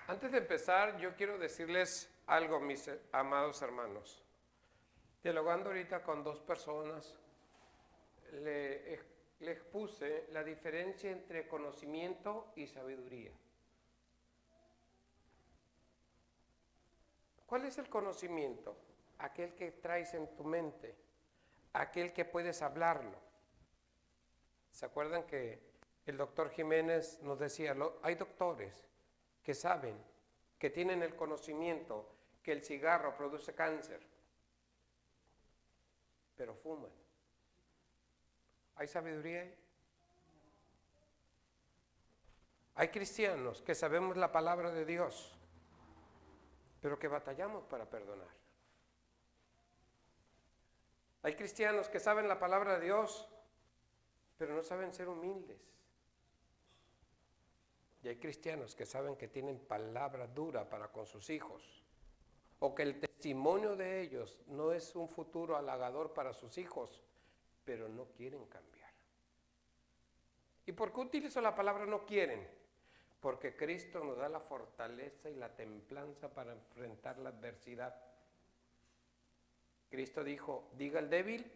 Antes de empezar, yo quiero decirles algo, mis amados hermanos. Dialogando ahorita con dos personas, le expuse la diferencia entre conocimiento y sabiduría. ¿Cuál es el conocimiento? Aquel que traes en tu mente, aquel que puedes hablarlo. ¿Se acuerdan que el doctor Jiménez nos decía, hay doctores que saben, que tienen el conocimiento que el cigarro produce cáncer, pero fuman? ¿Hay sabiduría ahí? Hay cristianos que sabemos la palabra de Dios, pero que batallamos para perdonar. Hay cristianos que saben la palabra de Dios, pero no saben ser humildes. Y hay cristianos que saben que tienen palabra dura para con sus hijos, o que el testimonio de ellos no es un futuro halagador para sus hijos, pero no quieren cambiar. ¿Y por qué utilizo la palabra no quieren? Porque Cristo nos da la fortaleza y la templanza para enfrentar la adversidad. Cristo dijo, diga el débil,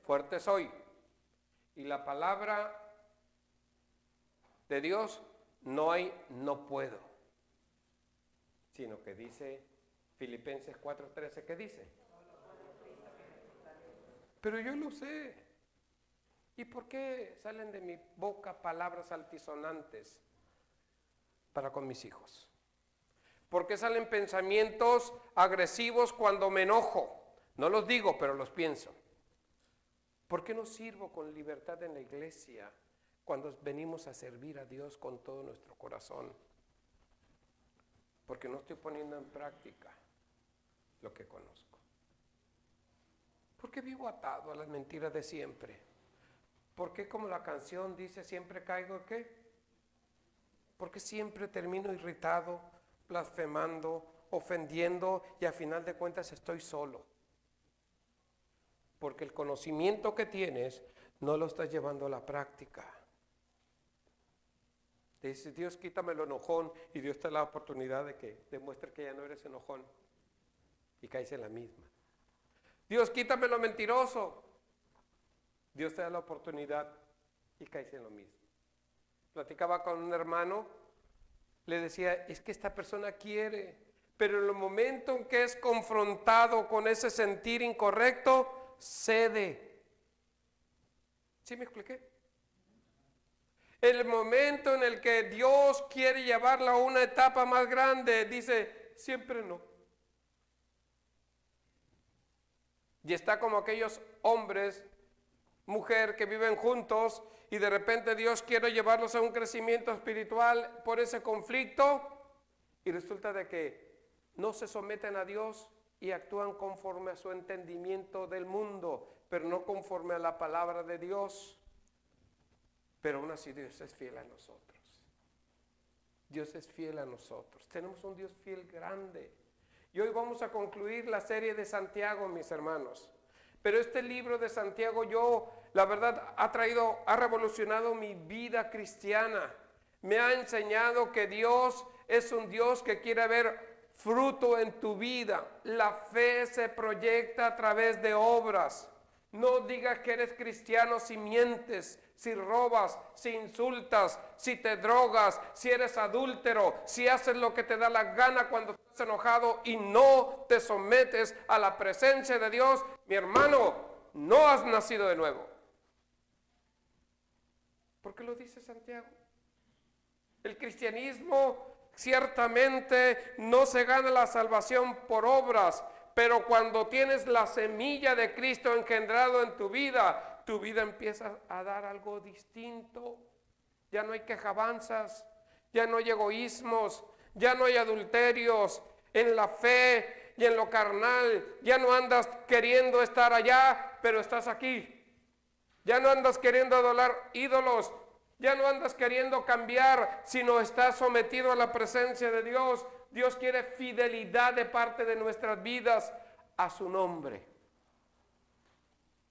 fuerte soy. Y la palabra de Dios no hay no puedo, sino que dice Filipenses 4:13, ¿qué dice? Pero yo lo sé. ¿Y por qué salen de mi boca palabras altisonantes para con mis hijos? ¿Por qué salen pensamientos agresivos cuando me enojo? No los digo, pero los pienso. ¿Por qué no sirvo con libertad en la iglesia cuando venimos a servir a Dios con todo nuestro corazón? Porque no estoy poniendo en práctica lo que conozco. ¿Por qué vivo atado a las mentiras de siempre? ¿Por qué, como la canción dice, siempre caigo qué? Porque siempre termino irritado, blasfemando, ofendiendo y a final de cuentas estoy solo. Porque el conocimiento que tienes no lo estás llevando a la práctica. Te dice, Dios, quítame lo enojón, y Dios te da la oportunidad de que demuestre que ya no eres enojón y caes en la misma. Dios, quítame lo mentiroso. Dios te da la oportunidad y caes en lo mismo. Platicaba con un hermano, le decía, es que esta persona quiere, pero en el momento en que es confrontado con ese sentir incorrecto, cede. ¿Sí me expliqué? El momento en el que Dios quiere llevarla a una etapa más grande, dice, siempre no. Y está como aquellos hombres, mujer que viven juntos y de repente Dios quiere llevarlos a un crecimiento espiritual por ese conflicto y resulta de que no se someten a Dios y actúan conforme a su entendimiento del mundo, pero no conforme a la palabra de Dios. Pero aún así Dios es fiel a nosotros. Dios es fiel a nosotros. Tenemos un Dios fiel grande. Y hoy vamos a concluir la serie de Santiago, mis hermanos. Pero este libro de Santiago, la verdad, ha revolucionado mi vida cristiana. Me ha enseñado que Dios es un Dios que quiere ver fruto en tu vida. La fe se proyecta a través de obras. No digas que eres cristiano si mientes, si robas, si insultas, si te drogas, si eres adúltero, si haces lo que te da la gana cuando estás enojado y no te sometes a la presencia de Dios. Mi hermano, no has nacido de nuevo. ¿Por qué lo dice Santiago? El cristianismo ciertamente no se gana la salvación por obras, pero cuando tienes la semilla de Cristo engendrado en tu vida empieza a dar algo distinto. Ya no hay quejabanzas, ya no hay egoísmos, ya no hay adulterios. En la fe y en lo carnal, ya no andas queriendo estar allá, pero estás aquí. Ya no andas queriendo adorar ídolos, ya no andas queriendo cambiar, sino estás sometido a la presencia de Dios. Dios quiere fidelidad de parte de nuestras vidas a su nombre.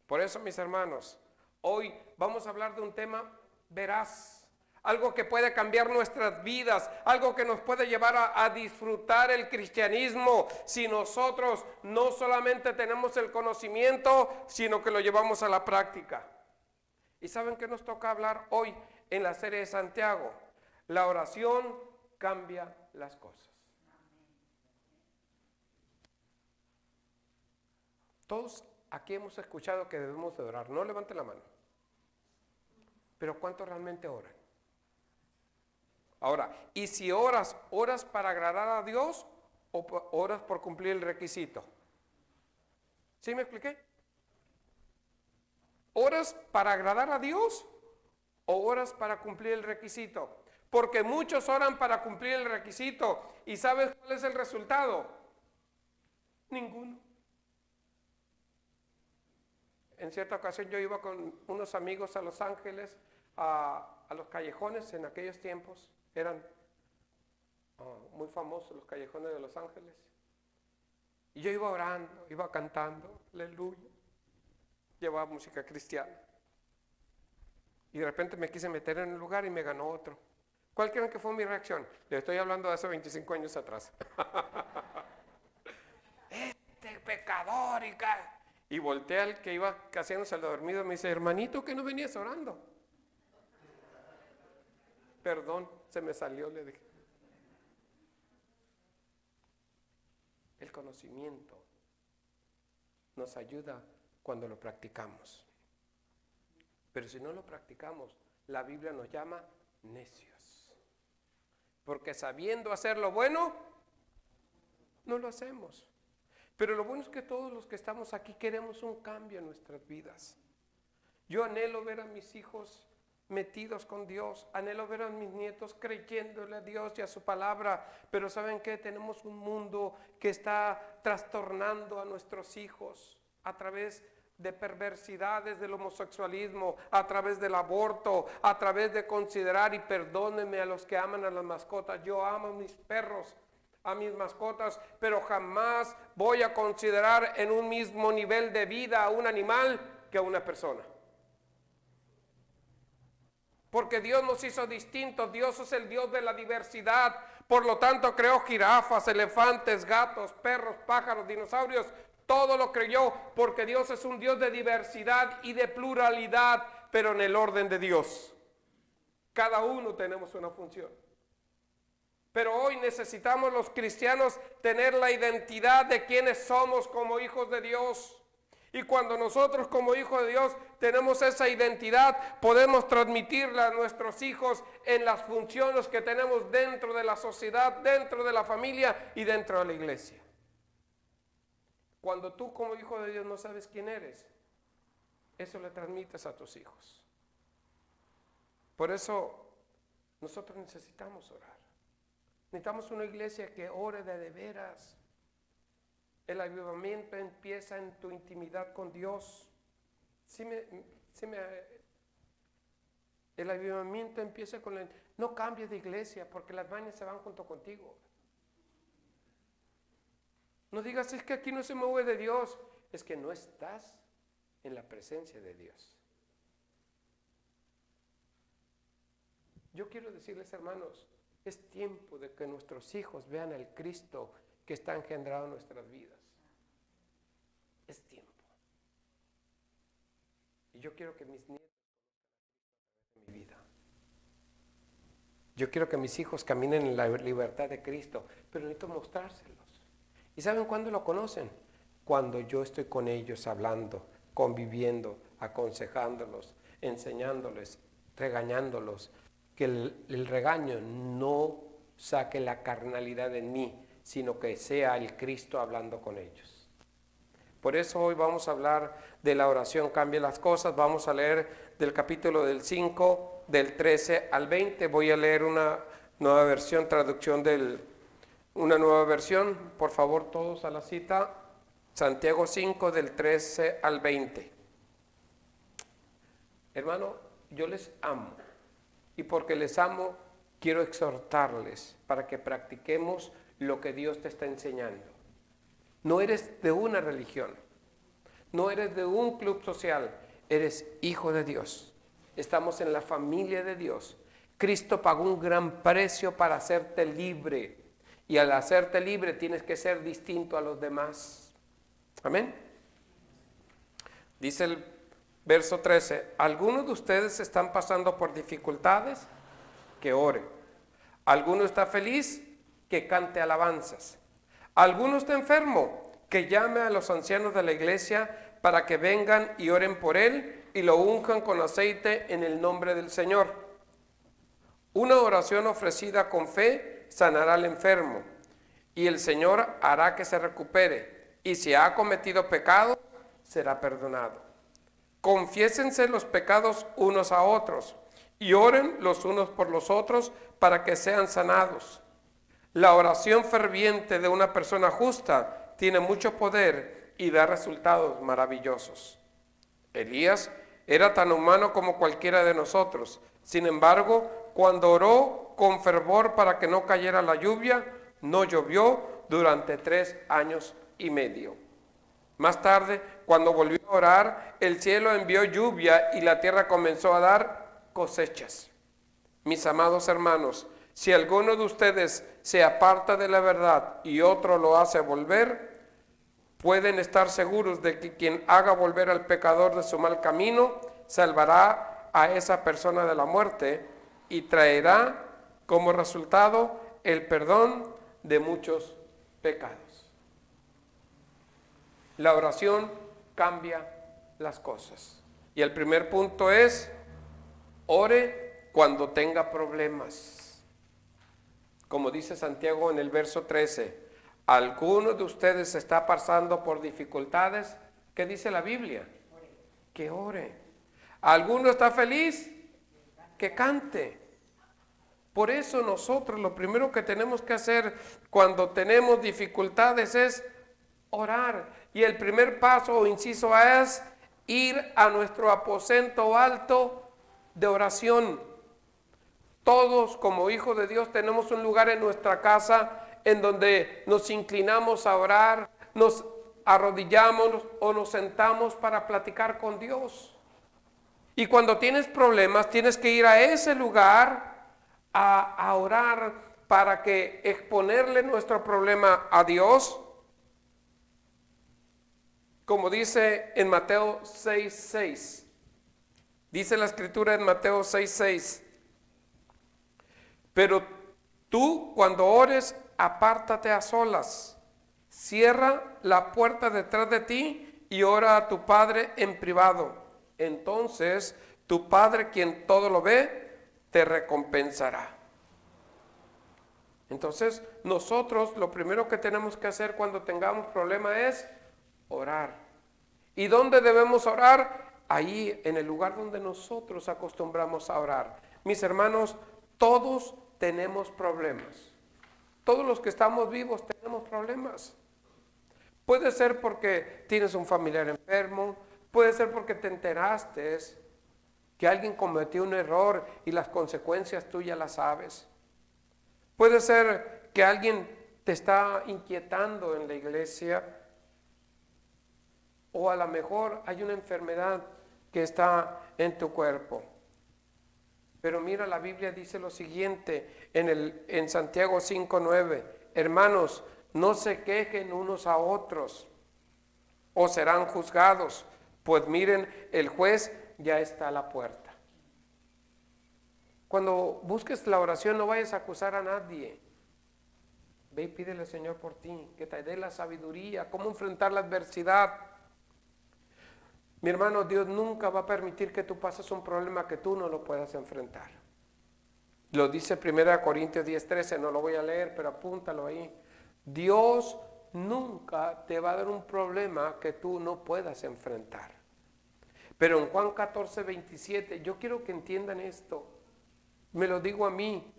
Por eso, mis hermanos, hoy vamos a hablar de un tema veraz, algo que puede cambiar nuestras vidas, algo que nos puede llevar a disfrutar el cristianismo si nosotros no solamente tenemos el conocimiento, sino que lo llevamos a la práctica. ¿Y saben qué nos toca hablar hoy en la serie de Santiago? La oración cambia las cosas. Todos aquí hemos escuchado que debemos de orar. No levanten la mano. Pero ¿cuántos realmente oran? Ahora, ¿y si oras para agradar a Dios o oras por cumplir el requisito? ¿Sí me expliqué? ¿Oras para agradar a Dios o oras para cumplir el requisito? Porque muchos oran para cumplir el requisito. ¿Y sabes cuál es el resultado? Ninguno. En cierta ocasión yo iba con unos amigos a Los Ángeles, a los callejones en aquellos tiempos. Eran muy famosos los callejones de Los Ángeles. Y yo iba orando, iba cantando, aleluya. Llevaba música cristiana. Y de repente me quise meter en un lugar y me ganó otro. ¿Cuál creen que fue mi reacción? Le estoy hablando de hace 25 años atrás. Este pecador y volteé al que iba haciéndose el dormido y me dice, hermanito, ¿qué no venías orando? Perdón, se me salió, le dije. El conocimiento nos ayuda cuando lo practicamos. Pero si no lo practicamos, la Biblia nos llama necios. Porque sabiendo hacer lo bueno, no lo hacemos. Pero lo bueno es que todos los que estamos aquí queremos un cambio en nuestras vidas. Yo anhelo ver a mis hijos metidos con Dios, anhelo ver a mis nietos creyéndole a Dios y a su palabra, pero ¿saben qué? Tenemos un mundo que está trastornando a nuestros hijos a través de perversidades del homosexualismo, a través del aborto, a través de considerar, y perdónenme a los que aman a las mascotas, yo amo a mis perros, a mis mascotas, pero jamás voy a considerar en un mismo nivel de vida a un animal que a una persona. Porque Dios nos hizo distintos, Dios es el Dios de la diversidad, por lo tanto creó jirafas, elefantes, gatos, perros, pájaros, dinosaurios, todo lo creó porque Dios es un Dios de diversidad y de pluralidad, pero en el orden de Dios. Cada uno tenemos una función. Pero hoy necesitamos los cristianos tener la identidad de quienes somos como hijos de Dios. Y cuando nosotros como hijos de Dios tenemos esa identidad, podemos transmitirla a nuestros hijos en las funciones que tenemos dentro de la sociedad, dentro de la familia y dentro de la iglesia. Cuando tú como hijo de Dios no sabes quién eres, eso le transmites a tus hijos. Por eso nosotros necesitamos orar. Necesitamos una iglesia que ore de veras. El avivamiento empieza en tu intimidad con Dios. El avivamiento empieza con no cambies de iglesia porque las vainas se van junto contigo. No digas, es que aquí no se mueve de Dios. Es que no estás en la presencia de Dios. Yo quiero decirles, hermanos, es tiempo de que nuestros hijos vean al Cristo que está engendrado en nuestras vidas. Es tiempo. Y yo quiero que mis nietos conozcan a Cristo a través de mi vida. Yo quiero que mis hijos caminen en la libertad de Cristo, pero necesito mostrárselos. ¿Y saben cuándo lo conocen? Cuando yo estoy con ellos hablando, conviviendo, aconsejándolos, enseñándoles, regañándolos. Que el regaño no saque la carnalidad en mí, sino que sea el Cristo hablando con ellos. Por eso hoy vamos a hablar de la oración cambia las cosas. Vamos a leer del capítulo del 5, del 13 al 20. Voy a leer una nueva versión, una nueva versión. Por favor, todos a la cita. Santiago 5, del 13 al 20. Hermano, yo les amo. Y porque les amo, quiero exhortarles para que practiquemos lo que Dios te está enseñando. No eres de una religión, no eres de un club social, eres hijo de Dios. Estamos en la familia de Dios. Cristo pagó un gran precio para hacerte libre. Y al hacerte libre tienes que ser distinto a los demás. Amén. Dice el verso 13, ¿algunos de ustedes están pasando por dificultades? Que ore. ¿Alguno está feliz? Que cante alabanzas. ¿Alguno está enfermo? Que llame a los ancianos de la iglesia para que vengan y oren por él y lo unjan con aceite en el nombre del Señor. Una oración ofrecida con fe sanará al enfermo y el Señor hará que se recupere, y si ha cometido pecado, será perdonado. Confiésense los pecados unos a otros y oren los unos por los otros para que sean sanados. La oración ferviente de una persona justa tiene mucho poder y da resultados maravillosos. Elías era tan humano como cualquiera de nosotros. Sin embargo, cuando oró con fervor para que no cayera la lluvia, no llovió durante 3 años y medio. Más tarde, cuando volvió a orar, el cielo envió lluvia y la tierra comenzó a dar cosechas. Mis amados hermanos, si alguno de ustedes se aparta de la verdad y otro lo hace volver, pueden estar seguros de que quien haga volver al pecador de su mal camino, salvará a esa persona de la muerte y traerá como resultado el perdón de muchos pecados. La oración cambia las cosas. Y el primer punto es, ore cuando tenga problemas. Como dice Santiago en el verso 13, ¿alguno de ustedes está pasando por dificultades? ¿Qué dice la Biblia? Que ore. ¿Alguno está feliz? Que cante. Por eso nosotros lo primero que tenemos que hacer cuando tenemos dificultades es orar. Y el primer paso o inciso es ir a nuestro aposento alto de oración. Todos como hijos de Dios tenemos un lugar en nuestra casa en donde nos inclinamos a orar, nos arrodillamos o nos sentamos para platicar con Dios. Y cuando tienes problemas tienes que ir a ese lugar a orar para que exponerle nuestro problema a Dios. Como dice en Mateo 6:6, dice la escritura en Mateo 6:6, pero tú cuando ores, apártate a solas, cierra la puerta detrás de ti y ora a tu Padre en privado. Entonces tu Padre, quien todo lo ve, te recompensará. Entonces nosotros lo primero que tenemos que hacer cuando tengamos problemas es orar. ¿Y dónde debemos orar? Ahí, en el lugar donde nosotros acostumbramos a orar. Mis hermanos, todos tenemos problemas. Todos los que estamos vivos tenemos problemas. Puede ser porque tienes un familiar enfermo, puede ser porque te enteraste que alguien cometió un error y las consecuencias tú ya las sabes. Puede ser que alguien te está inquietando en la iglesia, o a lo mejor hay una enfermedad que está en tu cuerpo. Pero mira, la Biblia dice lo siguiente en Santiago 5:9, hermanos, no se quejen unos a otros o serán juzgados, pues miren, el juez ya está a la puerta. Cuando busques la oración no vayas a acusar a nadie. Ve y pídele al Señor por ti, que te dé la sabiduría, cómo enfrentar la adversidad. Mi hermano, Dios nunca va a permitir que tú pases un problema que tú no lo puedas enfrentar. Lo dice 1 Corintios 10:13, no lo voy a leer, pero apúntalo ahí. Dios nunca te va a dar un problema que tú no puedas enfrentar. Pero en Juan 14:27, yo quiero que entiendan esto. Me lo digo a mí,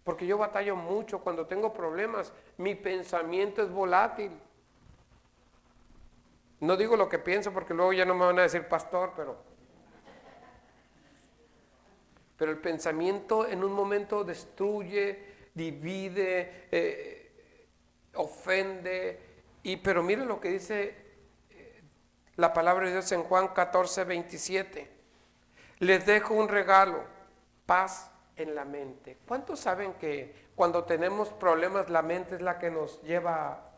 porque yo batallo mucho cuando tengo problemas. Mi pensamiento es volátil. No digo lo que pienso porque luego ya no me van a decir pastor, pero el pensamiento en un momento destruye, divide, ofende. Pero miren lo que dice la palabra de Dios en Juan 14:27. Les dejo un regalo, paz en la mente. ¿Cuántos saben que cuando tenemos problemas la mente es la que nos lleva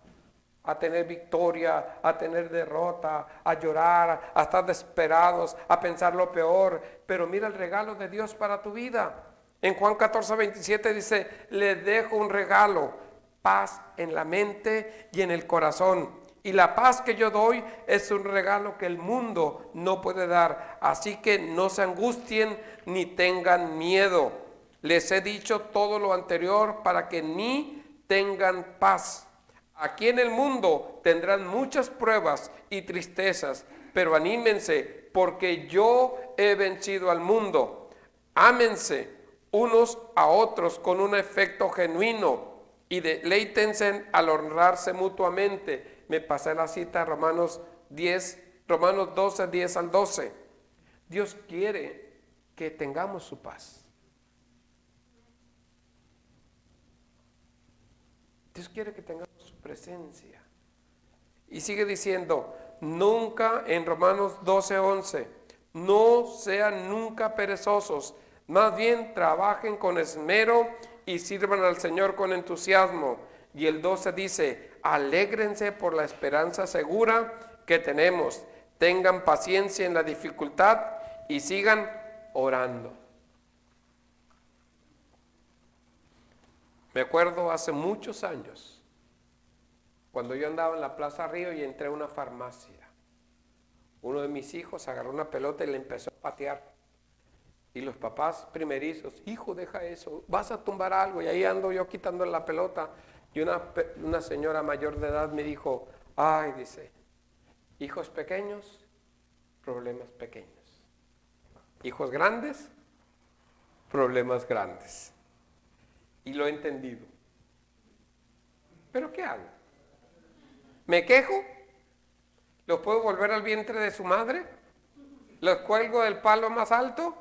a tener victoria, a tener derrota, a llorar, a estar desesperados, a pensar lo peor? Pero mira el regalo de Dios para tu vida. En Juan 14:27 dice, les dejo un regalo, paz en la mente y en el corazón. Y la paz que yo doy es un regalo que el mundo no puede dar. Así que no se angustien ni tengan miedo. Les he dicho todo lo anterior para que ni tengan paz. Aquí en el mundo tendrán muchas pruebas y tristezas, pero anímense porque yo he vencido al mundo. Ámense unos a otros con un afecto genuino y deleítense al honrarse mutuamente. Me pasé la cita Romanos 12, 10 al 12. Dios quiere que tengamos su paz. Dios quiere que tengamos su presencia. Y sigue diciendo, nunca, en Romanos 12, 11, no sean nunca perezosos, más bien trabajen con esmero y sirvan al Señor con entusiasmo. Y el 12 dice, alégrense por la esperanza segura que tenemos, tengan paciencia en la dificultad y sigan orando. Me acuerdo hace muchos años, cuando yo andaba en la Plaza Río y entré a una farmacia. Uno de mis hijos agarró una pelota y le empezó a patear. Y los papás primerizos, hijo, deja eso, vas a tumbar algo. Y ahí ando yo quitando la pelota. Y una señora mayor de edad me dijo, ay, dice, hijos pequeños, problemas pequeños. Hijos grandes, problemas grandes. Y lo he entendido. ¿Pero qué hago? ¿Me quejo? ¿Los puedo volver al vientre de su madre? ¿Los cuelgo del palo más alto?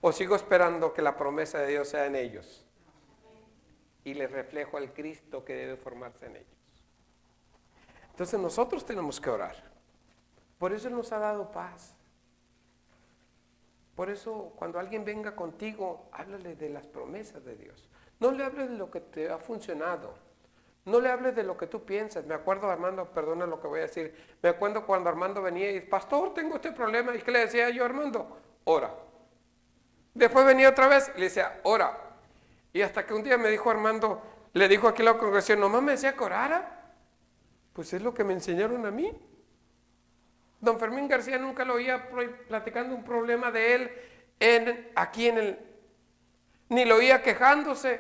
¿O sigo esperando que la promesa de Dios sea en ellos? Y les reflejo al Cristo que debe formarse en ellos. Entonces nosotros tenemos que orar. Por eso Él nos ha dado paz. Por eso cuando alguien venga contigo, háblale de las promesas de Dios. No le hables de lo que te ha funcionado. No le hables de lo que tú piensas. Me acuerdo, Armando, perdona lo que voy a decir. Me acuerdo cuando Armando venía y, pastor, tengo este problema. ¿Y qué le decía yo a Armando? Ora. Después venía otra vez y le decía, ora. Y hasta que un día me dijo Armando, le dijo aquí a la congregación, ¿nomás me decía que orara? Pues es lo que me enseñaron a mí. Don Fermín García nunca lo oía platicando un problema de él ni lo oía quejándose.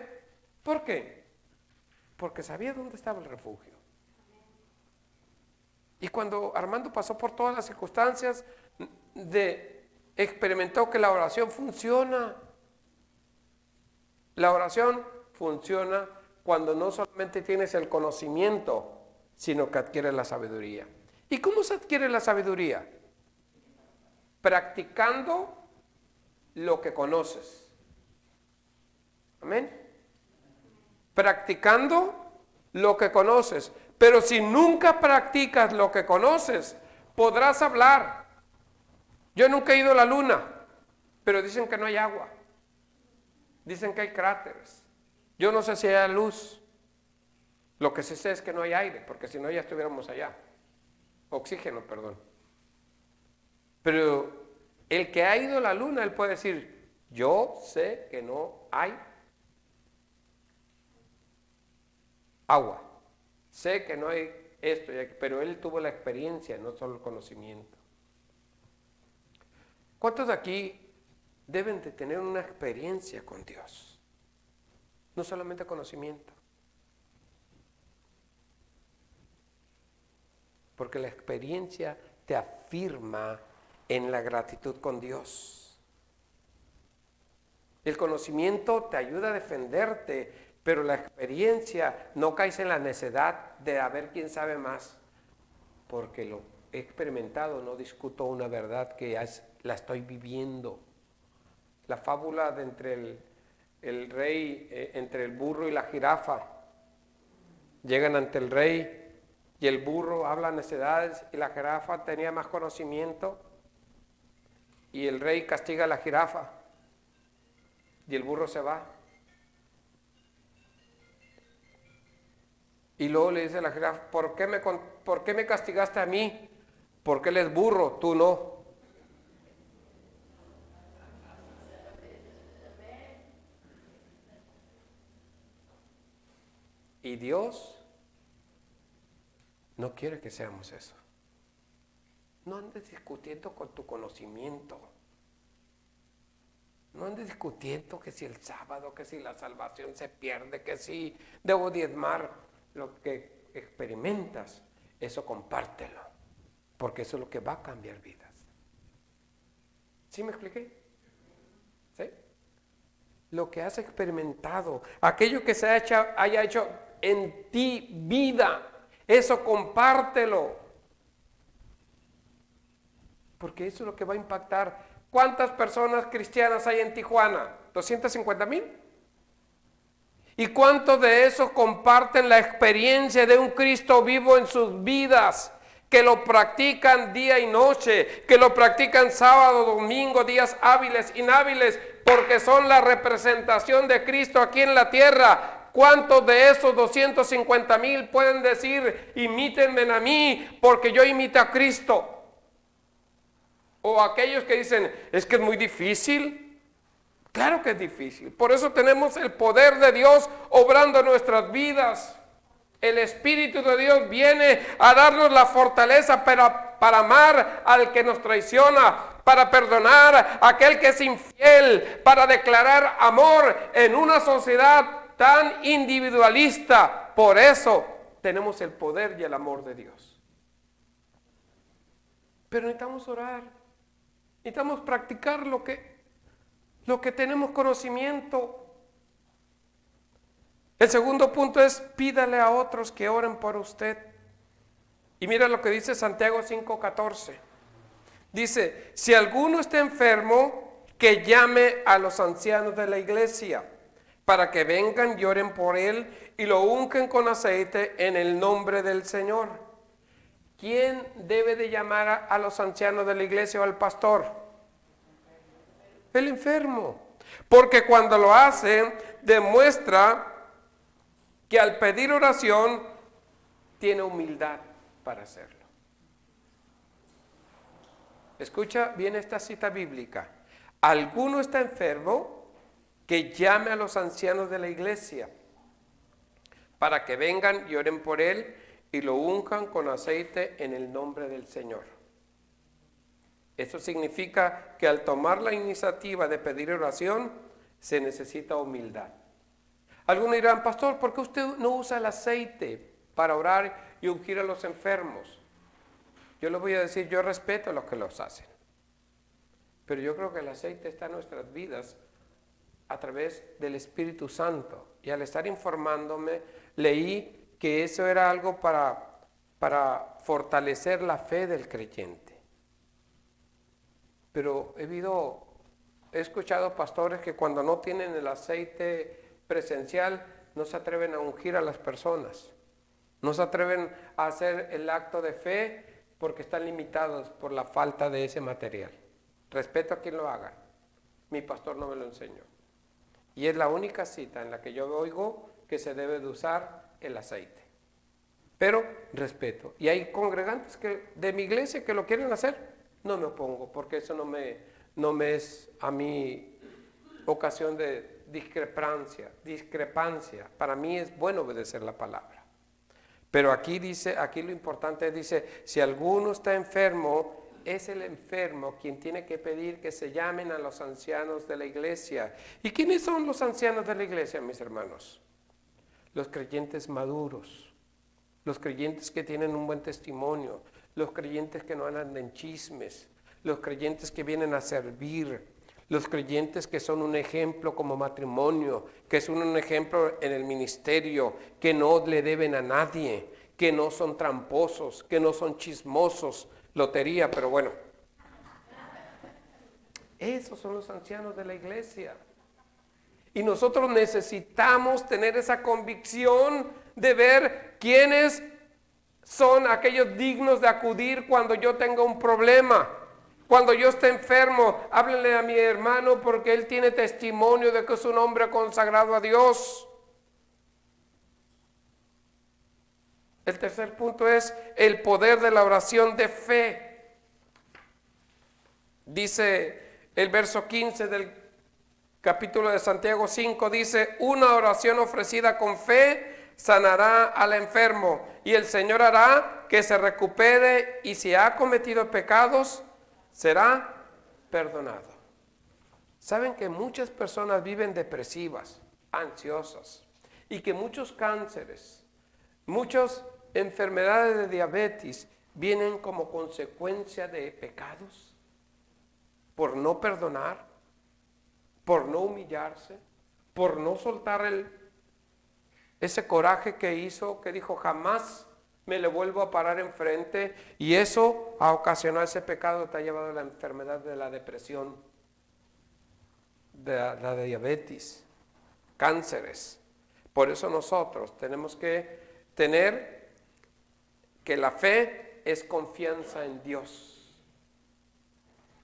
¿Por qué? Porque sabía dónde estaba el refugio. Y cuando Armando pasó por todas las circunstancias, experimentó que la oración funciona. La oración funciona cuando no solamente tienes el conocimiento, sino que adquieres la sabiduría. ¿Y cómo se adquiere la sabiduría? Practicando lo que conoces. Amén. Practicando lo que conoces. Pero si nunca practicas lo que conoces, podrás hablar. Yo nunca he ido a la luna, pero dicen que no hay agua. Dicen que hay cráteres. Yo no sé si hay luz. Lo que sí sé es que no hay aire, porque si no ya estuviéramos allá. Oxígeno, perdón. Pero el que ha ido a la luna, él puede decir, yo sé que no hay agua. Sé que no hay esto, pero él tuvo la experiencia, no solo el conocimiento. ¿Cuántos de aquí deben de tener una experiencia con Dios? No solamente conocimiento. Porque la experiencia te afirma en la gratitud con Dios. El conocimiento te ayuda a defenderte, pero la experiencia no caes en la necedad de a ver quién sabe más. Porque lo he experimentado, no discuto una verdad que la estoy viviendo. La fábula de entre el rey, entre el burro y la jirafa. Llegan ante el rey y el burro habla necedades y la jirafa tenía más conocimiento y el rey castiga a la jirafa. Y el burro se va. Y luego le dice a la jirafa, ¿por qué me castigaste a mí? Porque él es burro, tú no. Y Dios no quiere que seamos eso. No andes discutiendo con tu conocimiento. No andes discutiendo que si el sábado, que si la salvación se pierde, que si debo diezmar. Lo que experimentas, eso compártelo, porque eso es lo que va a cambiar vidas. ¿Sí me expliqué? ¿Sí? Lo que has experimentado, aquello que haya hecho en ti vida, eso compártelo. Porque eso es lo que va a impactar. ¿Cuántas personas cristianas hay en Tijuana? ¿250,000? ¿Y cuántos de esos comparten la experiencia de un Cristo vivo en sus vidas? Que lo practican día y noche, que lo practican sábado, domingo, días hábiles, inhábiles, porque son la representación de Cristo aquí en la tierra. ¿Cuántos de esos 250,000 pueden decir, imítenme a mí, porque yo imito a Cristo? O aquellos que dicen, es que es muy difícil. Claro que es difícil. Por eso tenemos el poder de Dios obrando en nuestras vidas. El Espíritu de Dios viene a darnos la fortaleza para amar al que nos traiciona, para perdonar a aquel que es infiel, para declarar amor en una sociedad tan individualista. Por eso tenemos el poder y el amor de Dios. Pero necesitamos orar. Necesitamos practicar lo que tenemos conocimiento. El segundo punto es pídale a otros que oren por usted. Y mira lo que dice Santiago 5:14. Dice, si alguno está enfermo, que llame a los ancianos de la iglesia para que vengan y oren por él y lo unquen con aceite en el nombre del Señor. ¿Quién debe de llamar a los ancianos de la iglesia o al pastor? El enfermo. Porque cuando lo hace, demuestra que al pedir oración, tiene humildad para hacerlo. Escucha bien esta cita bíblica. Alguno está enfermo, que llame a los ancianos de la iglesia para que vengan y oren por él y lo unjan con aceite en el nombre del Señor. Eso significa que al tomar la iniciativa de pedir oración, se necesita humildad. Algunos dirán, pastor, ¿por qué usted no usa el aceite para orar y ungir a los enfermos? Yo les voy a decir, yo respeto a los que los hacen. Pero yo creo que el aceite está en nuestras vidas a través del Espíritu Santo. Y al estar informándome, leí que eso era algo para fortalecer la fe del creyente. Pero he escuchado pastores que cuando no tienen el aceite presencial no se atreven a ungir a las personas. No se atreven a hacer el acto de fe porque están limitados por la falta de ese material. Respeto a quien lo haga. Mi pastor no me lo enseñó. Y es la única cita en la que yo oigo que se debe de usar el aceite. Pero respeto. Y hay congregantes de mi iglesia que lo quieren hacer. No me opongo porque eso no me es a mí ocasión de discrepancia. Para mí es bueno obedecer la palabra. Pero aquí lo importante dice, si alguno está enfermo, es el enfermo quien tiene que pedir que se llamen a los ancianos de la iglesia. ¿Y quiénes son los ancianos de la iglesia, mis hermanos? Los creyentes maduros, los creyentes que tienen un buen testimonio, los creyentes que no andan en chismes, los creyentes que vienen a servir, los creyentes que son un ejemplo como matrimonio, que son un ejemplo en el ministerio, que no le deben a nadie, que no son tramposos, que no son chismosos, lotería, pero bueno. Esos son los ancianos de la iglesia. Y nosotros necesitamos tener esa convicción de ver quiénes son aquellos dignos de acudir cuando yo tenga un problema. Cuando yo esté enfermo, háblenle a mi hermano porque él tiene testimonio de que es un hombre consagrado a Dios. El tercer punto es el poder de la oración de fe. Dice el verso 15 del capítulo de Santiago 5, dice, una oración ofrecida con fe sanará al enfermo y el Señor hará que se recupere y si ha cometido pecados, será perdonado. Saben que muchas personas viven depresivas, ansiosas y que muchos cánceres, muchas enfermedades de diabetes vienen como consecuencia de pecados, por no perdonar, por no humillarse, por no soltar ese coraje que hizo, que dijo jamás me le vuelvo a parar enfrente, y eso ha ocasionado ese pecado, te ha llevado a la enfermedad de la depresión, de la diabetes, cánceres. Por eso nosotros tenemos que tener que la fe es confianza en Dios.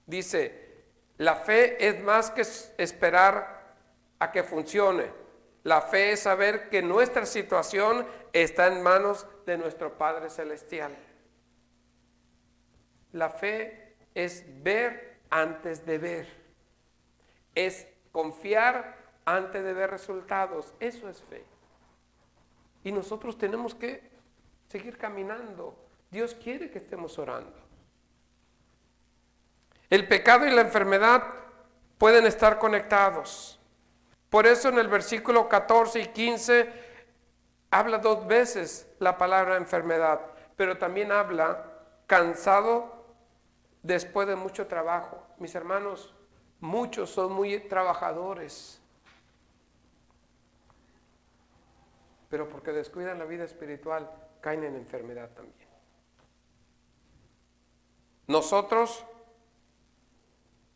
Dice, la fe es más que esperar a que funcione. La fe es saber que nuestra situación está en manos de nuestro Padre Celestial. La fe es ver antes de ver. Es confiar antes de ver resultados. Eso es fe. Y nosotros tenemos que seguir caminando. Dios quiere que estemos orando. El pecado y la enfermedad pueden estar conectados. Por eso en el versículo 14 y 15 habla 2 veces la palabra enfermedad, pero también habla cansado después de mucho trabajo. Mis hermanos, muchos son muy trabajadores, pero porque descuidan la vida espiritual, caen en enfermedad también. Nosotros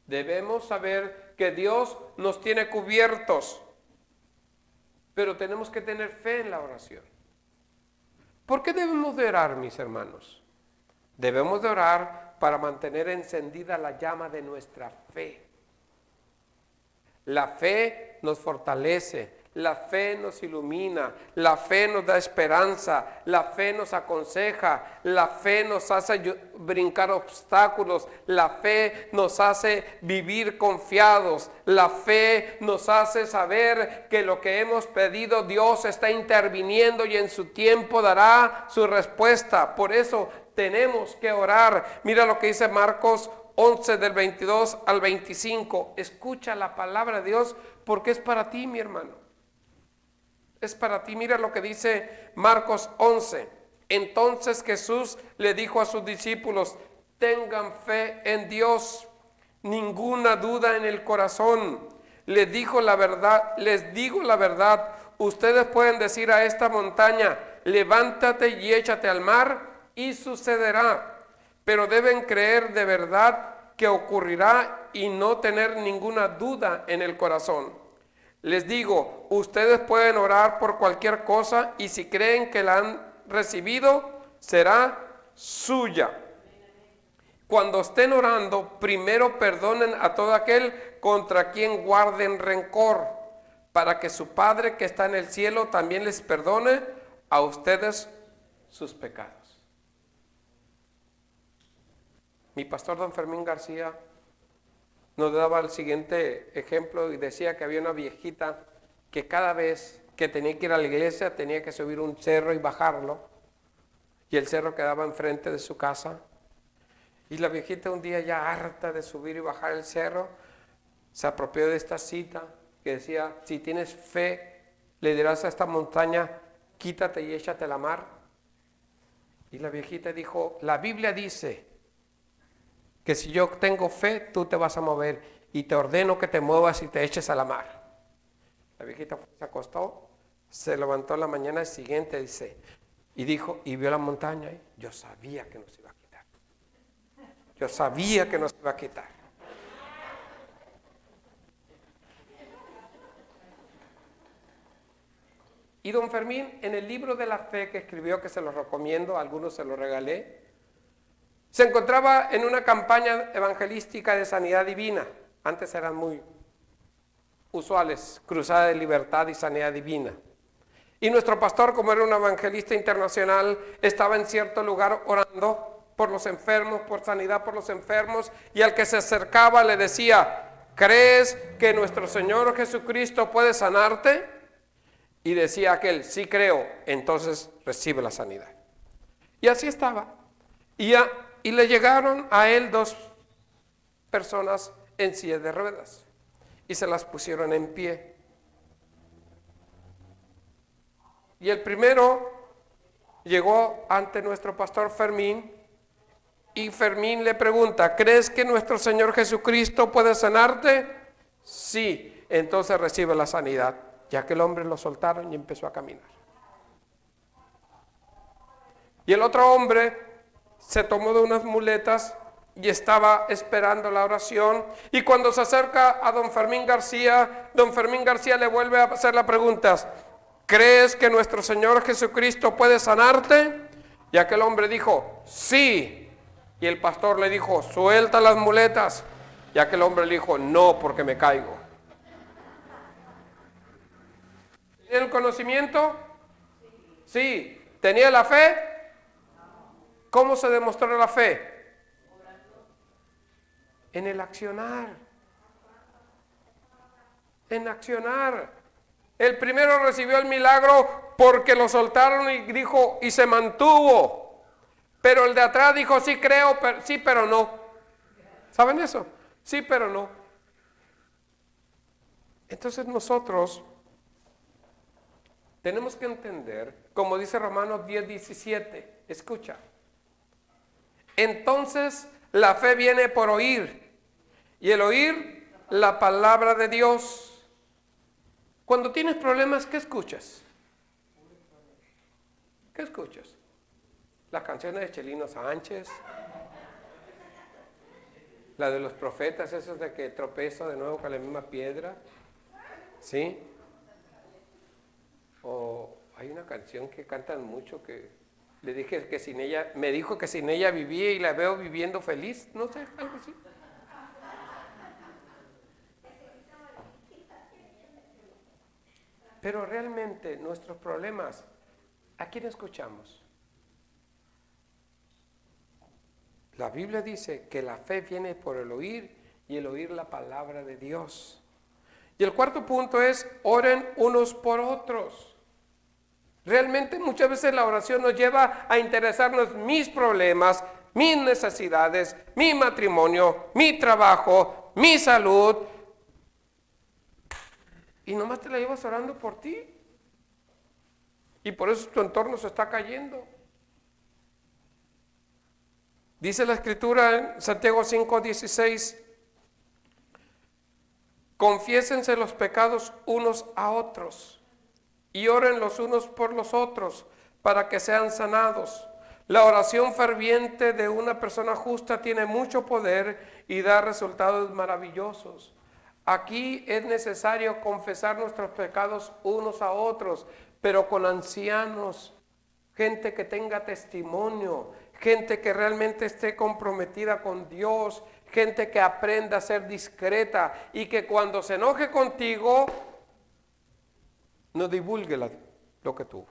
debemos saber que Dios nos tiene cubiertos, pero tenemos que tener fe en la oración. ¿Por qué debemos de orar, mis hermanos? Debemos de orar para mantener encendida la llama de nuestra fe. La fe nos fortalece, la fe nos ilumina, la fe nos da esperanza, la fe nos aconseja, la fe nos hace brincar obstáculos, la fe nos hace vivir confiados, la fe nos hace saber que lo que hemos pedido Dios está interviniendo y en su tiempo dará su respuesta. Por eso tenemos que orar. Mira lo que dice Marcos 11 del 22 al 25. Escucha la palabra de Dios porque es para ti, mi hermano. Es para ti. Mira lo que dice Marcos 11. Entonces Jesús le dijo a sus discípulos, tengan fe en Dios, ninguna duda en el corazón. Les digo la verdad, ustedes pueden decir a esta montaña, levántate y échate al mar, y sucederá. Pero deben creer de verdad que ocurrirá y no tener ninguna duda en el corazón. Les digo, ustedes pueden orar por cualquier cosa y si creen que la han recibido, será suya. Cuando estén orando, primero perdonen a todo aquel contra quien guarden rencor, para que su Padre que está en el cielo también les perdone a ustedes sus pecados. Mi pastor don Fermín García nos daba el siguiente ejemplo y decía que había una viejita que cada vez que tenía que ir a la iglesia tenía que subir un cerro y bajarlo, y el cerro quedaba enfrente de su casa. Y la viejita un día, ya harta de subir y bajar el cerro, se apropió de esta cita que decía, si tienes fe, le dirás a esta montaña, quítate y échate a la mar. Y la viejita dijo, la Biblia dice que si yo tengo fe, tú te vas a mover y te ordeno que te muevas y te eches a la mar. La viejita se acostó, se levantó en la mañana siguiente, dice, y dijo, y vio la montaña, y yo sabía que nos iba a quitar. Yo sabía que nos iba a quitar. Y don Fermín, en el libro de la fe que escribió, que se lo recomiendo, a algunos se lo regalé, Se encontraba en una campaña evangelística de sanidad divina. Antes eran muy usuales, cruzada de libertad y sanidad divina. Y nuestro pastor, como era un evangelista internacional, estaba en cierto lugar orando por los enfermos, por sanidad por los enfermos, y al que se acercaba le decía, ¿crees que nuestro Señor Jesucristo puede sanarte? Y decía aquel, sí creo, entonces recibe la sanidad. Y así estaba. Y le llegaron a él dos personas en silla de ruedas y se las pusieron en pie. Y el primero llegó ante nuestro pastor Fermín y Fermín le pregunta, ¿crees que nuestro Señor Jesucristo puede sanarte? Sí, entonces recibe la sanidad. Ya que el hombre lo soltaron y empezó a caminar. Y el otro hombre se tomó de unas muletas y estaba esperando la oración. Y cuando se acerca a don Fermín García le vuelve a hacer la pregunta, ¿crees que nuestro Señor Jesucristo puede sanarte? Y aquel hombre dijo, sí. Y el pastor le dijo, suelta las muletas. Y aquel hombre le dijo, no, porque me caigo. ¿Tenía el conocimiento? Sí. ¿Tenía la fe? ¿Cómo se demostró la fe? En el accionar. En accionar. El primero recibió el milagro porque lo soltaron y dijo, y se mantuvo. Pero el de atrás dijo, sí creo, sí, pero no. ¿Saben eso? Sí, pero no. Entonces nosotros tenemos que entender, como dice Romanos 10:17, escucha. Entonces la fe viene por oír, y el oír la palabra de Dios. Cuando tienes problemas, ¿qué escuchas? ¿Qué escuchas? Las canciones de Chelino Sánchez, la de los profetas, esos de que tropezo de nuevo con la misma piedra, ¿sí? O hay una canción que cantan mucho que le dije que sin ella, me dijo que sin ella vivía y la veo viviendo feliz, no sé, algo así. Pero realmente nuestros problemas, ¿a quién escuchamos? La Biblia dice que la fe viene por el oír y el oír la palabra de Dios. Y el cuarto punto es, oren unos por otros. Realmente muchas veces la oración nos lleva a interesarnos mis problemas, mis necesidades, mi matrimonio, mi trabajo, mi salud. Y nomás te la llevas orando por ti. Y por eso tu entorno se está cayendo. Dice la Escritura en Santiago 5:16, confiésense los pecados unos a otros y oren los unos por los otros para que sean sanados. La oración ferviente de una persona justa tiene mucho poder y da resultados maravillosos. Aquí es necesario confesar nuestros pecados unos a otros, pero con ancianos, gente que tenga testimonio, gente que realmente esté comprometida con Dios, gente que aprenda a ser discreta y que cuando se enoje contigo no divulgue lo que tuvo.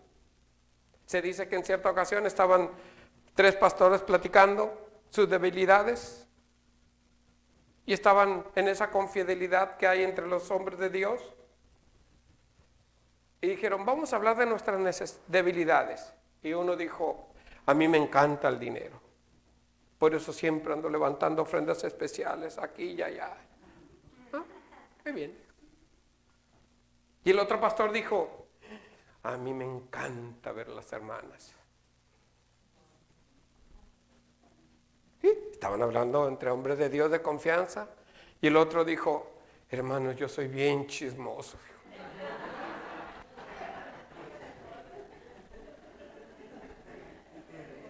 Se dice que en cierta ocasión estaban 3 pastores platicando sus debilidades y estaban en esa confidelidad que hay entre los hombres de Dios y dijeron, vamos a hablar de nuestras debilidades. Y uno dijo, a mí me encanta el dinero, por eso siempre ando levantando ofrendas especiales aquí y allá. Qué bien. Y el otro pastor dijo, a mí me encanta ver a las hermanas. ¿Sí? Estaban hablando entre hombres de Dios de confianza. Y el otro dijo, hermanos, yo soy bien chismoso.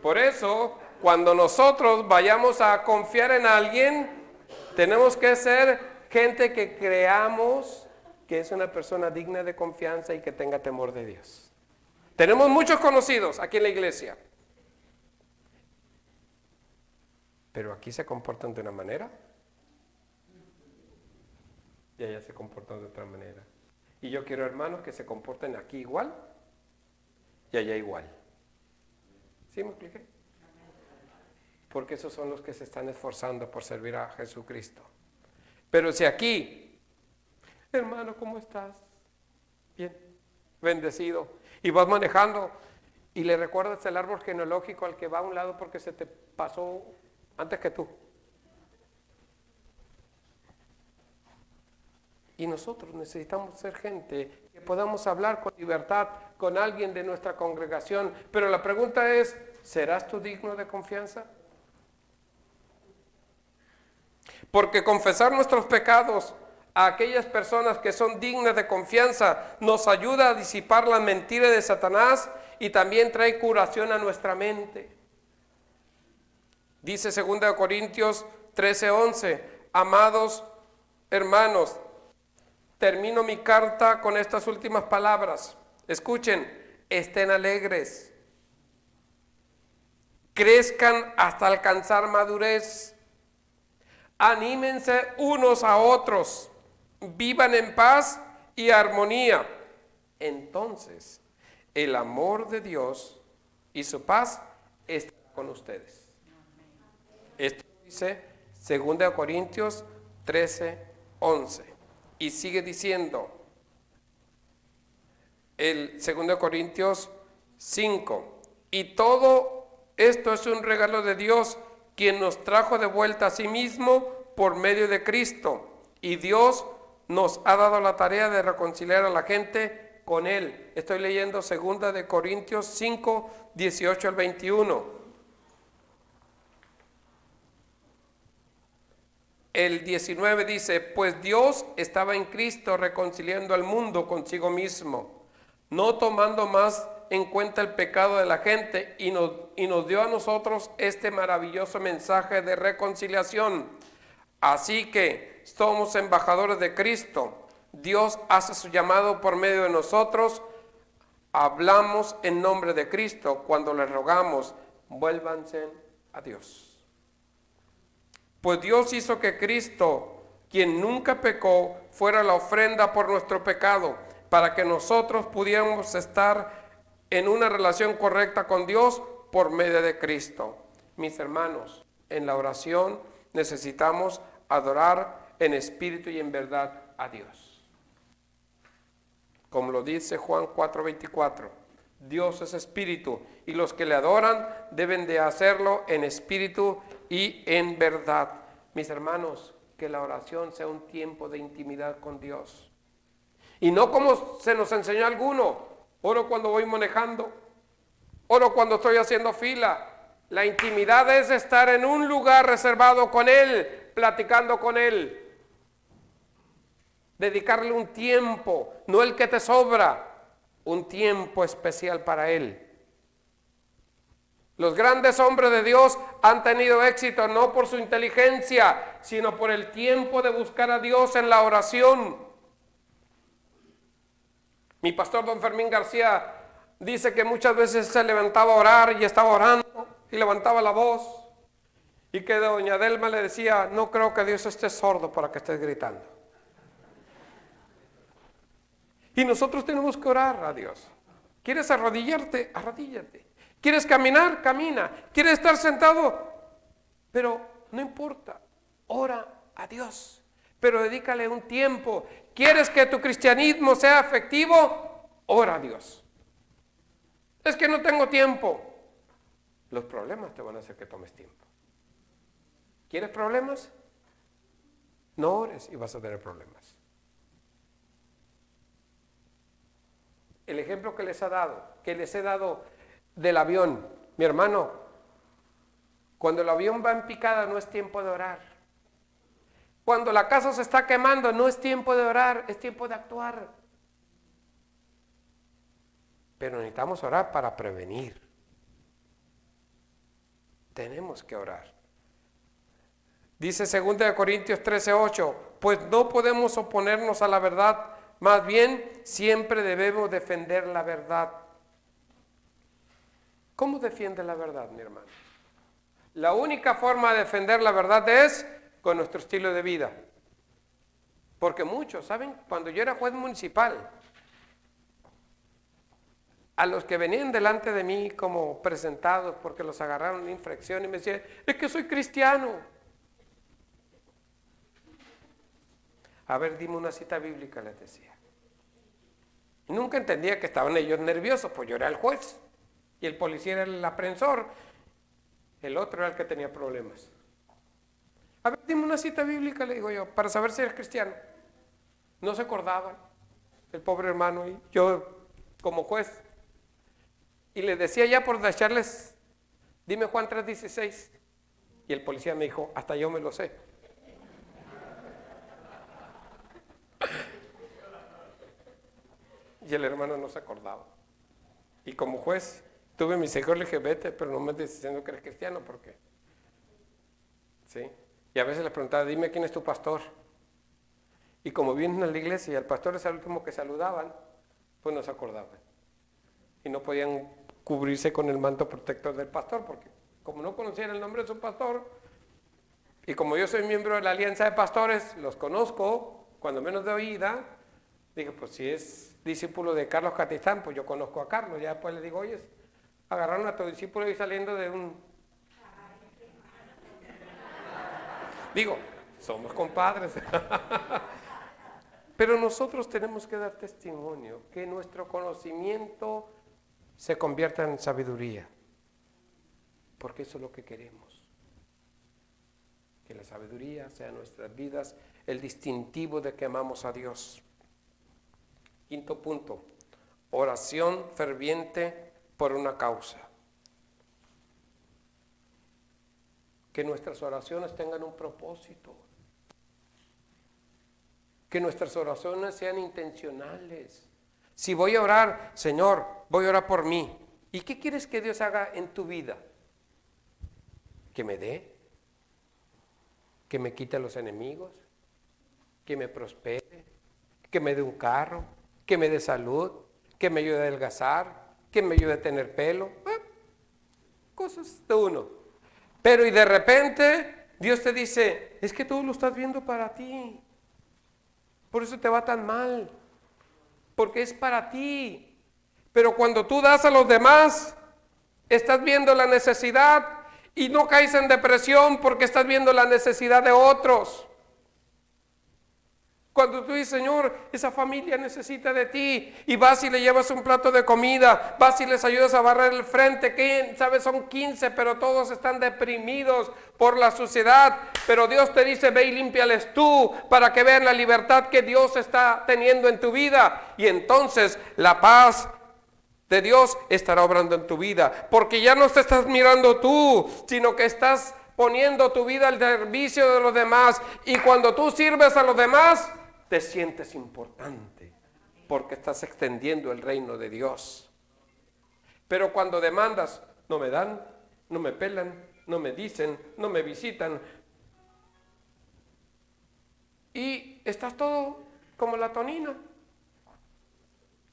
Por eso, cuando nosotros vayamos a confiar en alguien, tenemos que ser gente que creamos que es una persona digna de confianza y que tenga temor de Dios. Tenemos muchos conocidos aquí en la iglesia. pero aquí se comportan de una manera y allá se comportan de otra manera. Y yo quiero, hermanos, que se comporten aquí igual y allá igual. ¿Sí me expliqué? Porque esos son los que se están esforzando por servir a Jesucristo. Pero si aquí, hermano, ¿cómo estás? Bien, bendecido. Y vas manejando y le recuerdas el árbol genealógico al que va a un lado porque se te pasó antes que tú. Y nosotros necesitamos ser gente que podamos hablar con libertad con alguien de nuestra congregación. Pero la pregunta es, ¿serás tú digno de confianza? Porque confesar nuestros pecados a aquellas personas que son dignas de confianza nos ayuda a disipar las mentiras de Satanás y también trae curación a nuestra mente. Dice 2 Corintios 13:11, amados hermanos, termino mi carta con estas últimas palabras. Escuchen, estén alegres, crezcan hasta alcanzar madurez, anímense unos a otros, vivan en paz y armonía. Entonces, el amor de Dios y su paz estará con ustedes. Esto dice 2 Corintios 13:11. Y sigue diciendo el 2 Corintios 5. Y todo esto es un regalo de Dios, quien nos trajo de vuelta a sí mismo por medio de Cristo. Y Dios nos ha dado la tarea de reconciliar a la gente con Él. Estoy leyendo 2 Corintios 5, 18 al 21. El 19 dice, pues Dios estaba en Cristo reconciliando al mundo consigo mismo, no tomando más en cuenta el pecado de la gente, y nos dio a nosotros este maravilloso mensaje de reconciliación. Así que somos embajadores de Cristo. Dios hace su llamado por medio de nosotros. Hablamos en nombre de Cristo cuando les rogamos, vuélvanse a Dios. Pues Dios hizo que Cristo, quien nunca pecó, fuera la ofrenda por nuestro pecado, para que nosotros pudiéramos estar en una relación correcta con Dios por medio de Cristo. Mis hermanos, en la oración necesitamos adorar en espíritu y en verdad a Dios. Como lo dice Juan 4:24, Dios es espíritu y los que le adoran deben de hacerlo en espíritu y en verdad. Mis hermanos, que la oración sea un tiempo de intimidad con Dios. Y no como se nos enseñó a alguno, oro cuando voy manejando, oro cuando estoy haciendo fila. La intimidad es estar en un lugar reservado con Él, platicando con Él. Dedicarle un tiempo, no el que te sobra, un tiempo especial para Él. Los grandes hombres de Dios han tenido éxito no por su inteligencia, sino por el tiempo de buscar a Dios en la oración. Mi pastor don Fermín García dice que muchas veces se levantaba a orar y estaba orando y levantaba la voz, y que doña Delma le decía, no creo que Dios esté sordo para que estés gritando. Y nosotros tenemos que orar a Dios. ¿Quieres arrodillarte? Arrodíllate. ¿Quieres caminar? Camina. ¿Quieres estar sentado? Pero no importa, ora a Dios, pero dedícale un tiempo. ¿Quieres que tu cristianismo sea efectivo? Ora a Dios. Es que no tengo tiempo. Los problemas te van a hacer que tomes tiempo. ¿Quieres problemas? No ores y vas a tener problemas. El ejemplo que les he dado del avión, mi hermano, cuando el avión va en picada no es tiempo de orar. Cuando la casa se está quemando no es tiempo de orar, es tiempo de actuar. Pero necesitamos orar para prevenir. Tenemos que orar. Dice 2 Corintios 13:8, pues no podemos oponernos a la verdad, más bien siempre debemos defender la verdad. ¿Cómo defiende la verdad, mi hermano? La única forma de defender la verdad es con nuestro estilo de vida. Porque muchos, ¿saben? Cuando yo era juez municipal, a los que venían delante de mí como presentados porque los agarraron en infracción y me decían, es que soy cristiano. A ver, dime una cita bíblica, les decía. Y nunca entendía que estaban ellos nerviosos, pues yo era el juez y el policía era el aprensor, el otro era el que tenía problemas. A ver, dime una cita bíblica, le digo yo, para saber si eres cristiano. No se acordaban, el pobre hermano y yo como juez. Y le decía ya por echarles, dime Juan 3:16. Y el policía me dijo, hasta yo me lo sé. Y el hermano no se acordaba. Y como juez, tuve mis hijos, le dije, vete, pero no me estés diciendo que eres cristiano, ¿por qué? ¿Sí? Y a veces les preguntaba, dime quién es tu pastor. Y como vienen a la iglesia y al pastor es el último que saludaban, pues no se acordaban. Y no podían cubrirse con el manto protector del pastor, porque como no conocían el nombre de su pastor, y como yo soy miembro de la Alianza de Pastores, los conozco, cuando menos de oída, dije, pues si es discípulo de Carlos Catistán, pues yo conozco a Carlos, ya después le digo, oye, agarraron a tu discípulo y saliendo de un... Digo, somos compadres. Pero nosotros tenemos que dar testimonio, que nuestro conocimiento se convierta en sabiduría, porque eso es lo que queremos, que la sabiduría sea en nuestras vidas el distintivo de que amamos a Dios. Quinto punto, oración ferviente por una causa. Que nuestras oraciones tengan un propósito, que nuestras oraciones sean intencionales. Si voy a orar, Señor, voy a orar por mí. ¿Y qué quieres que Dios haga en tu vida? Que me dé, que me quite a los enemigos, que me prospere, que me dé un carro, que me dé salud, que me ayude a adelgazar, que me ayude a tener pelo. Cosas de uno. Pero y de repente Dios te dice, es que todo lo estás viendo para ti. Por eso te va tan mal. Porque es para ti. Pero cuando tú das a los demás, estás viendo la necesidad y no caes en depresión porque estás viendo la necesidad de otros. Cuando tú dices, Señor, esa familia necesita de ti, y vas y le llevas un plato de comida, vas y les ayudas a barrer el frente, que sabes, son 15, pero todos están deprimidos por la suciedad, pero Dios te dice, ve y límpiales tú, para que vean la libertad que Dios está teniendo en tu vida, y entonces la paz de Dios estará obrando en tu vida, porque ya no te estás mirando tú, sino que estás poniendo tu vida al servicio de los demás, y cuando tú sirves a los demás, te sientes importante, porque estás extendiendo el reino de Dios. Pero cuando demandas, no me dan, no me pelan, no me dicen, no me visitan, y estás todo como la tonina,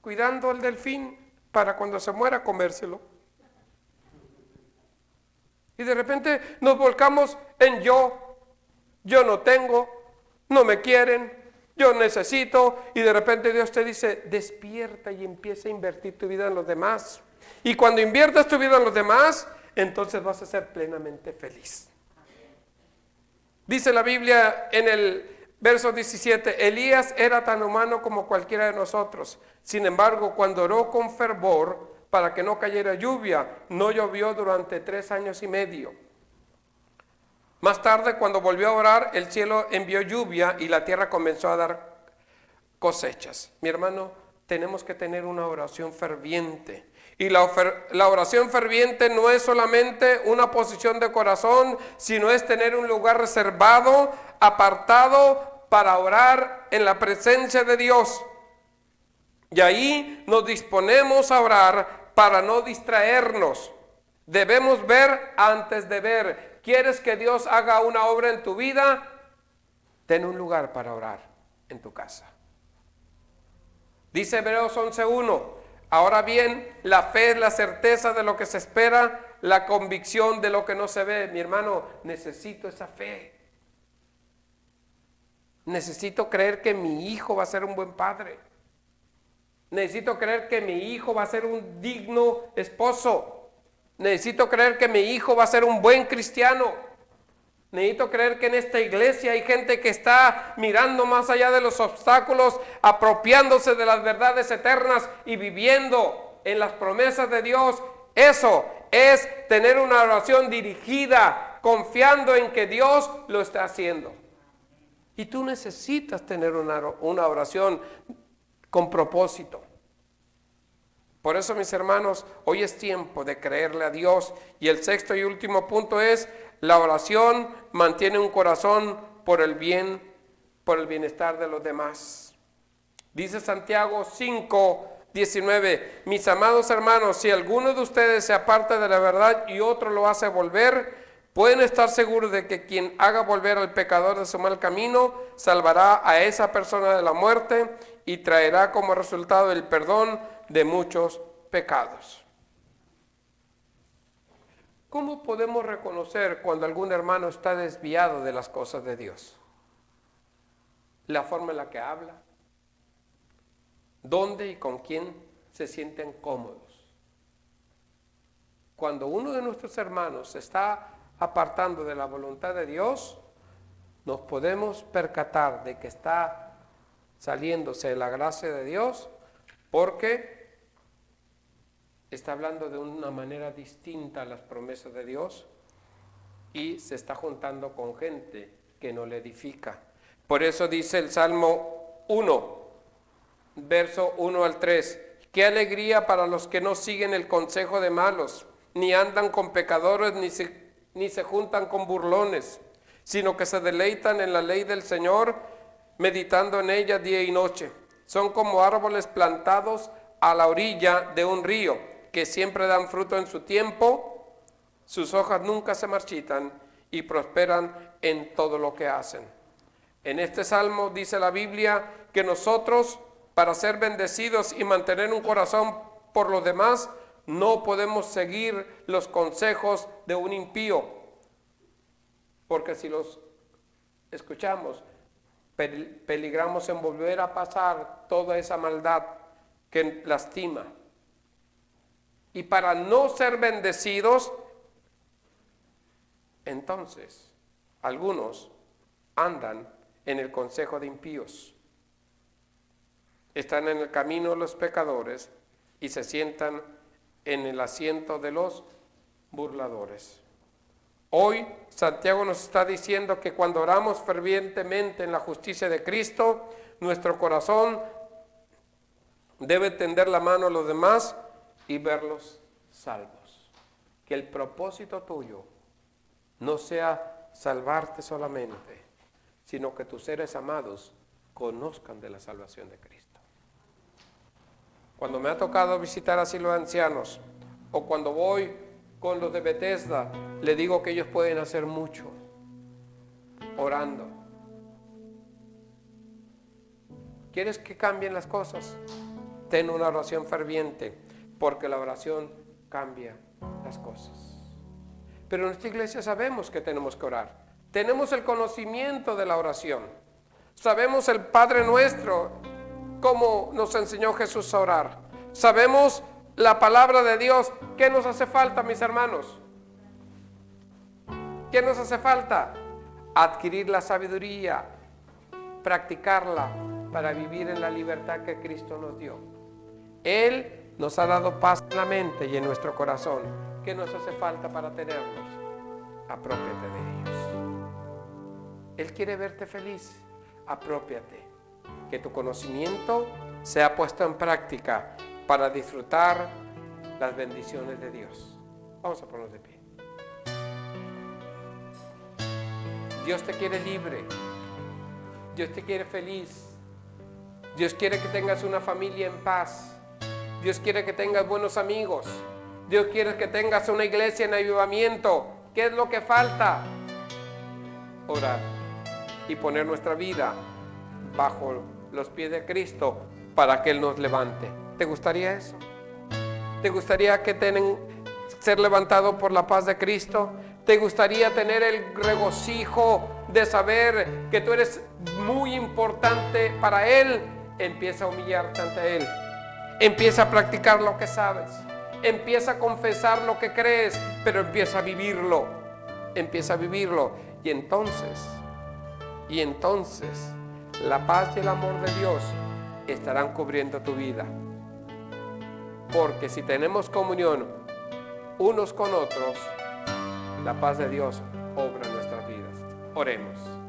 cuidando al delfín para cuando se muera comérselo. Y de repente nos volcamos en yo no tengo, no me quieren, yo necesito, y de repente Dios te dice, despierta y empieza a invertir tu vida en los demás. Y cuando inviertas tu vida en los demás, entonces vas a ser plenamente feliz. Dice la Biblia en el verso 17, Elías era tan humano como cualquiera de nosotros. Sin embargo, cuando oró con fervor para que no cayera lluvia, no llovió durante 3 años y medio. Más tarde, cuando volvió a orar, el cielo envió lluvia y la tierra comenzó a dar cosechas. Mi hermano, tenemos que tener una oración ferviente. Y la oración ferviente no es solamente una posición de corazón, sino es tener un lugar reservado, apartado para orar en la presencia de Dios. Y ahí nos disponemos a orar para no distraernos. Debemos ver antes de ver. ¿Quieres que Dios haga una obra en tu vida? Ten un lugar para orar en tu casa. Dice Hebreos 11:1, ahora bien, la fe es la certeza de lo que se espera, la convicción de lo que no se ve. Mi hermano, necesito esa fe. Necesito creer que mi hijo va a ser un buen padre. Necesito creer que mi hijo va a ser un digno esposo. Necesito creer que mi hijo va a ser un buen cristiano. Necesito creer que en esta iglesia hay gente que está mirando más allá de los obstáculos, apropiándose de las verdades eternas y viviendo en las promesas de Dios. Eso es tener una oración dirigida, confiando en que Dios lo está haciendo. Y tú necesitas tener una oración con propósito. Por eso, mis hermanos, hoy es tiempo de creerle a Dios. Y el sexto y último punto es: la oración mantiene un corazón por el bienestar de los demás. Dice Santiago 5:19: mis amados hermanos, si alguno de ustedes se aparta de la verdad y otro lo hace volver, pueden estar seguros de que quien haga volver al pecador de su mal camino, salvará a esa persona de la muerte y traerá como resultado el perdón de muchos pecados. ¿Cómo podemos reconocer cuando algún hermano está desviado de las cosas de Dios? La forma en la que habla, dónde y con quién se sienten cómodos. Cuando uno de nuestros hermanos se está apartando de la voluntad de Dios, nos podemos percatar de que está saliéndose de la gracia de Dios, porque está hablando de una manera distinta a las promesas de Dios y se está juntando con gente que no le edifica. Por eso dice el Salmo 1, verso 1 al 3: qué alegría para los que no siguen el consejo de malos, ni andan con pecadores, ni se juntan con burlones, sino que se deleitan en la ley del Señor, meditando en ella día y noche. Son como árboles plantados a la orilla de un río, que siempre dan fruto en su tiempo, sus hojas nunca se marchitan y prosperan en todo lo que hacen. En este salmo dice la Biblia que nosotros, para ser bendecidos y mantener un corazón por los demás, no podemos seguir los consejos de un impío, porque si los escuchamos, peligramos en volver a pasar toda esa maldad que lastima. Y para no ser bendecidos, entonces algunos andan en el consejo de impíos, están en el camino de los pecadores y se sientan en el asiento de los burladores. Hoy Santiago nos está diciendo que cuando oramos fervientemente en la justicia de Cristo, nuestro corazón debe tender la mano a los demás y verlos salvos. Que el propósito tuyo no sea salvarte solamente, sino que tus seres amados conozcan de la salvación de Cristo. Cuando me ha tocado visitar asilo de ancianos, o cuando voy con los de Bethesda, le digo que ellos pueden hacer mucho orando. ¿Quieres que cambien las cosas? Ten una oración ferviente, porque la oración cambia las cosas. Pero en nuestra iglesia sabemos que tenemos que orar. Tenemos el conocimiento de la oración. Sabemos el Padre Nuestro, cómo nos enseñó Jesús a orar. Sabemos la palabra de Dios. ¿Qué nos hace falta, mis hermanos? ¿Qué nos hace falta? Adquirir la sabiduría, practicarla para vivir en la libertad que Cristo nos dio. Él nos ha dado paz en la mente y en nuestro corazón. ¿Qué nos hace falta para tenerlos? Aprópiate de ellos. Él quiere verte feliz. Aprópiate. Que tu conocimiento sea puesto en práctica para disfrutar las bendiciones de Dios. Vamos a ponernos de pie. Dios te quiere libre. Dios te quiere feliz. Dios quiere que tengas una familia en paz. Dios quiere que tengas buenos amigos. Dios quiere que tengas una iglesia en avivamiento. ¿Qué es lo que falta? Orar y poner nuestra vida bajo los pies de Cristo para que Él nos levante. ¿Te gustaría eso? ¿Te gustaría que ser levantado por la paz de Cristo? ¿Te gustaría tener el regocijo de saber que tú eres muy importante para Él? Empieza a humillarte ante Él. Empieza a practicar lo que sabes. Empieza a confesar lo que crees, pero empieza a vivirlo. Empieza a vivirlo. Y entonces, la paz y el amor de Dios estarán cubriendo tu vida. Porque si tenemos comunión unos con otros, la paz de Dios obra en nuestras vidas. Oremos.